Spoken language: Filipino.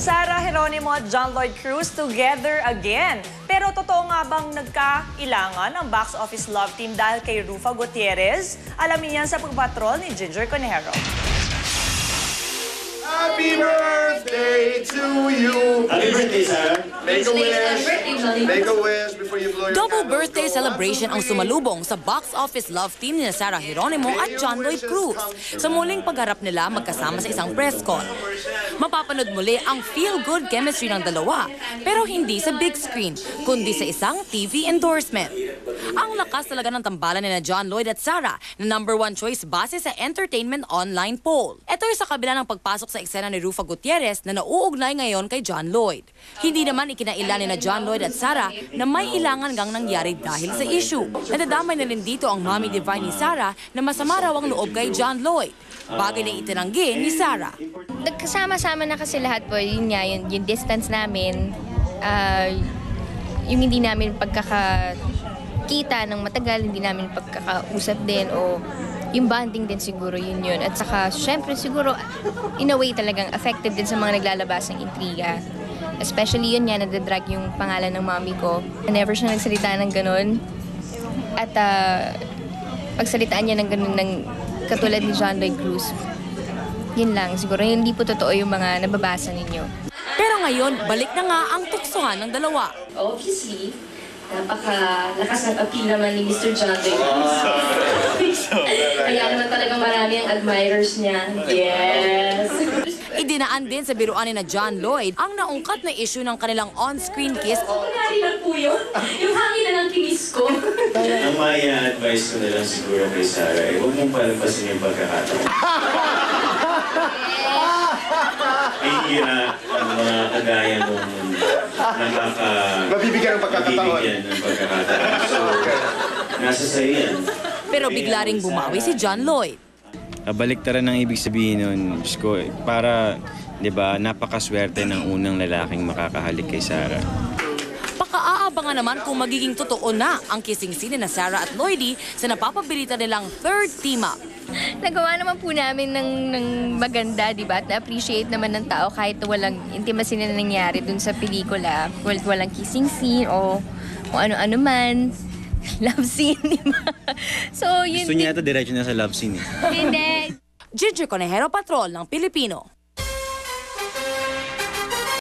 Sarah Geronimo at John Lloyd Cruz together again. Pero totoo nga bang nagkailangan ang box office love team dahil kay Rufa Gutierrez? Alamin yan sa pagpatrol ni Ginger Conejero. Happy birthday to you! Happy birthday, Sarah! Make a wish! Make a wish before you blow your Double candles. birthday celebration ang sumalubong sa box office love team ni Sarah Geronimo at John Lloyd Cruz sa muling pagharap nila magkasama sa isang press con. Mapapanood muli ang feel-good chemistry ng dalawa, pero hindi sa big screen, kundi sa isang TV endorsement. Ang lakas talaga ng tambalan ni John Lloyd at Sarah na #1 choice base sa Entertainment Online poll. Ito ay sa kabila ng pagpasok sa eksena ni Rufa Gutierrez na nauugnay ngayon kay John Lloyd. Hindi naman ikinaila ni John Lloyd at Sarah na may ilangan gang nangyari dahil sa issue. Nadadamay na rin dito ang mommy divine ni Sarah na masama raw ang loob kay John Lloyd. Bagay na itinanggi ni Sarah. Nagkasama-sama na kasi lahat po, yun nga, yung distance namin, yung hindi namin pagkakakita ng matagal, hindi namin pagkakausap din, o yung bonding din siguro yun. At saka, syempre siguro, in a way talagang affected din sa mga naglalabas ng intriga. Especially yun nga, nadadrag yung pangalan ng mommy ko. Never siya nagsalita ng ganun. At pagsalitaan niya ng ganun ng katulad ni John Lloyd Cruz, yun lang. Siguro hindi po totoo yung mga nababasa ninyo. Pero ngayon, balik na nga ang tuksohan ng dalawa. Obviously, napakalakas ng appeal naman ni Mr. John Lloyd Cruz. Kaya naman talagang marami ang admirers niya. Yes! Idinaan din sa biruan ni John Lloyd ang naungkat na issue ng kanilang on-screen kiss. Kunwari lang po yun. Yung hangin na ng kinis ko. Ang may advice ko na lang siguro kay Sarah, huwag mong palampasin yung pagkakataon. Hindi na ang mga kagaya mong Mabibigyan ng pagkakataon. mabibigyan ng pagkakataon. So, nasa sa'yo yan. Pero bigla ring bumawi si John Lloyd. Kabaliktaran ng ibig sabihin nun, Diyos ko, para, di ba, napakaswerte ng unang lalaking makakahalik kay Sarah. Pakaaabangan naman kung magiging totoo na ang kissing scene na Sarah at Lloydie sa napapabilitan nilang third team-up. Nagawa naman po namin ng maganda, di ba? At na-appreciate naman ng tao kahit walang intimacy na nangyari dun sa pelikula. Walang kissing scene o kung ano-ano man. Love scene, di ba? So, yun. Gusto niya ito, diretso na sa love scene eh. Hindi. Ginger Conejero, Patrol ng Pilipino.